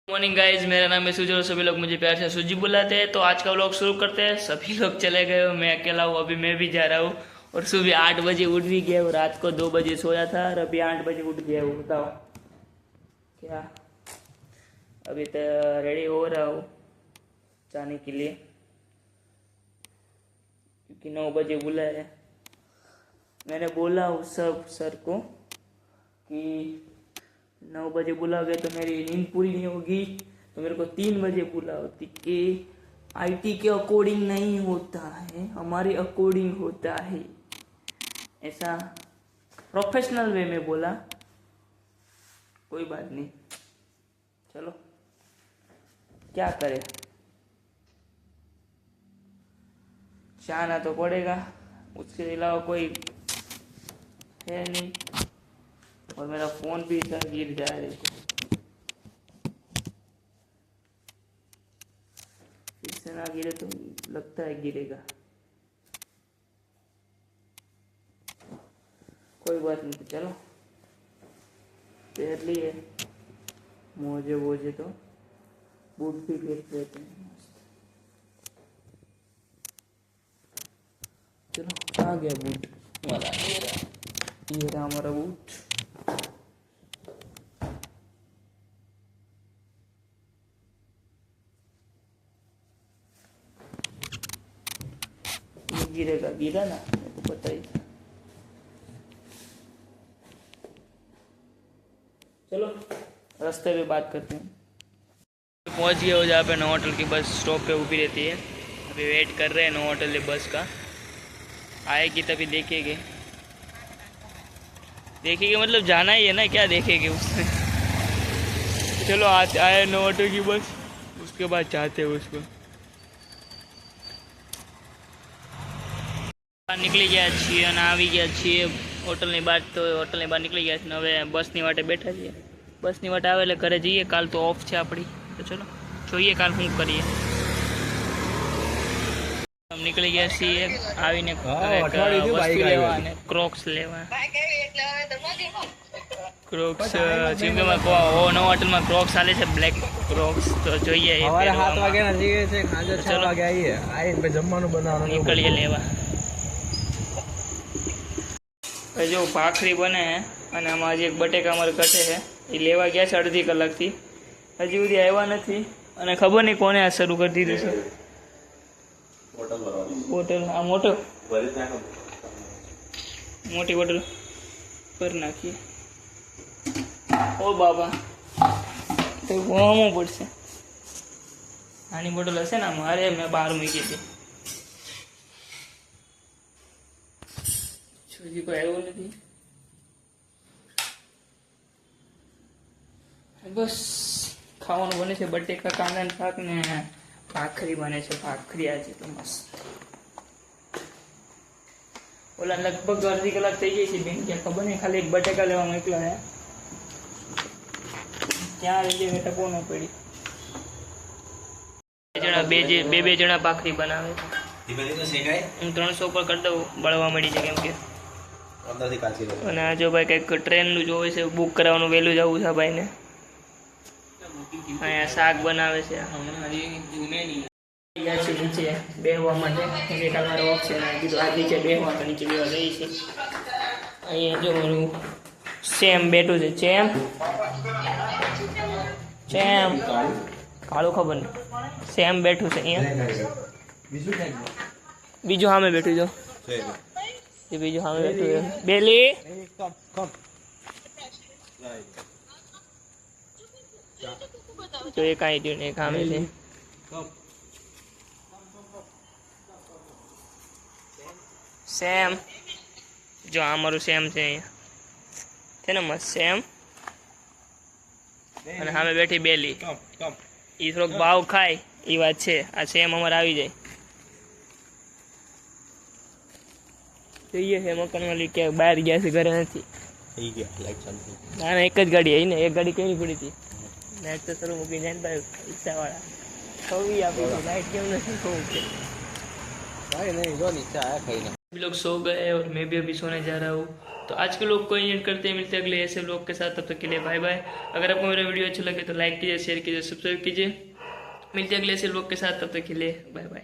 Morning guys, मेरा नाम है सुजय और सभी लोग मुझे प्यार से सुजी बुलाते हैं। तो आज का व्लॉग शुरू करते हैं। सभी लोग चले गए हो, मैं अकेला हूँ। अभी मैं भी जा रहा हूँ और सुबह 8 बजे उठ भी गया और रात को 2 बजे सोया था और अभी 8 बजे उठ गया हूँ। बताओ क्या। अभी तो रेडी हो रहा हूँ जाने के लिए क्योंकि 9 बजे बुलाया है। मैंने बोला उस सब सर को कि 9 बजे बुलाओगे तो मेरी नींद पूरी नहीं होगी, तो मेरे को 3 बजे बुलाओ। कि आईटी के अकॉर्डिंग नहीं होता है, हमारे अकॉर्डिंग होता है। ऐसा प्रोफेशनल वे में बोला। कोई बात नहीं, चलो क्या करें, जाना तो पड़ेगा, उसके अलावा कोई है नहीं। और मेरा फोन भी इधर गिर जा रहा है। फिर से ना गिरे तो लगता है गिरेगा। कोई बात नहीं, चलो पहन लिए मोजे वोजे तो बूट भी पहन लेते हैं। चलो आ गया बूट वाला, ये रहा हमारा बूट। गिरेगा, गिरा ना, मेरे को पता ही था। चलो रास्ते पे बात करते हैं। पहुंच गए हो जहाँ पे नो होटल की बस स्टॉप पे ऊभी रहती है। अभी वेट कर रहे हैं नो होटल बस का, आएगी तभी देखेंगे। मतलब जाना ही है ना, क्या देखेंगे उसमें। चलो आए नो होटल की बस, उसके बाद जाते हैं उसको। નીકળી ગયા છીએ અને આવી ગયા છીએ હોટલની બહાર। તો હોટલની બહાર નીકળી ગયા છે, હવે બસની વાટે બેઠા છીએ। બસની વાટે આવે એટલે ઘરે જઈએ। કાલ તો ઓફ છે આપણી, તો ચલો જોઈએ કાલ શું કરીએ। નીકળી ગયા છીએ, આવીને વસ્તુ લેવા અને ક્રોક્સ લેવા। ક્રોક્સ ચીમમાં નો હોટલમાં ક્રોક્સ ચાલે છે, બ્લેક ક્રોક્સ। તો જોઈએ સવારે 7 વાગ્યાના જઈએ છે, સાંજે 6 વાગે આવીએ, આવીને પછી જમવાનું બનાવવાનું નીકળીએ લેવા। जो भाखरी बने है અને આમાં હજી એક બટેકા અમારે કટે છે, એ લેવા ગયા છે અડધી કલાકથી, હજી સુધી આવ્યા નથી અને ખબર નહીં કોને આ શરૂ કરી દીધું છે। બોટલ આ મોટી બોટલ ભરી નાખીએ। ઓ બાબા, તો ઘણું પડશે। નાની બોટલ હશે ને આમાં? અરે મેં બહાર મૂકી હતી, હજી કોઈ આવ્યું નથી। બસ ખાવાનું બને છે, બટેકા કાંદાનું શાક ને ભાખરી બને છે। ભાખરી આજે તો મસ્ત। ઓલા લગભગ અડધી કલાક થઈ ગઈ છે બેન, ક્યાં ખબર નહીં, ખાલી એક બટેકા લેવા મોકલા હે, ક્યાં રહી જાય ટકો ન પડી। બે જણા ભાખરી બનાવે છે। હું 300 પર કરી દઉં, બળવા મળી છે કેમ કે। અને આ જો ભાઈ કંઈક ટ્રેનનું જોવે છે, બુક કરાવવાનું, વહેલું જવું છે ભાઈને। અહીંયા શાક બનાવે છે, નીચે બેહવા માટે। કાલ મારો ઓફ છે, કીધું આ નીચે બેહવા, તો નીચે બેહવા જઈએ છે। અહીંયા જો મારું સેમ બેઠું છે, ચેમ કાળું ખબર નહીં, સેમ બેઠું છે અહીંયા। બીજું સામે બેઠું જો, બીજું સામે બેઠું છે બેલી। તો એક આવી ગયું ને એક સામે છે। સેમ જો આ મારું સેમ છે, અહીંયા છે ને મસ્ત સેમ। અને સામે બેઠી બેલી, એ થોડોક ભાવ ખાય એ વાત છે। આ સેમ અમારે આવી જાય જોઈએ છે મકાન વાળી કે બહાર ગયા છે, ઘરે નથી। ના ના, એક જ ગાડી આવી ને, એક ગાડી કેવી પડી હતી, લાઈટ તો શરૂ મૂકી જાય ને ભાઈ, રિક્ષાવાળા ખવી આપી લાઈટ કેમ નથી ખવું છે भाई। नहीं जो नीचे आया खाई ना। लोग सो गए और मैं भी अभी सोने जा रहा हूँ। तो आज के लोग को एंड करते हैं, मिलते हैं अगले ऐसे लोग के साथ। तब तक के लिए बाय बाय। अगर आपको मेरा वीडियो अच्छा लगे तो लाइक कीजिए, शेयर कीजिए, सब्सक्राइब कीजिए। मिलते हैं अगले ऐसे लोग के साथ, तब तक के लिए बाय बाय।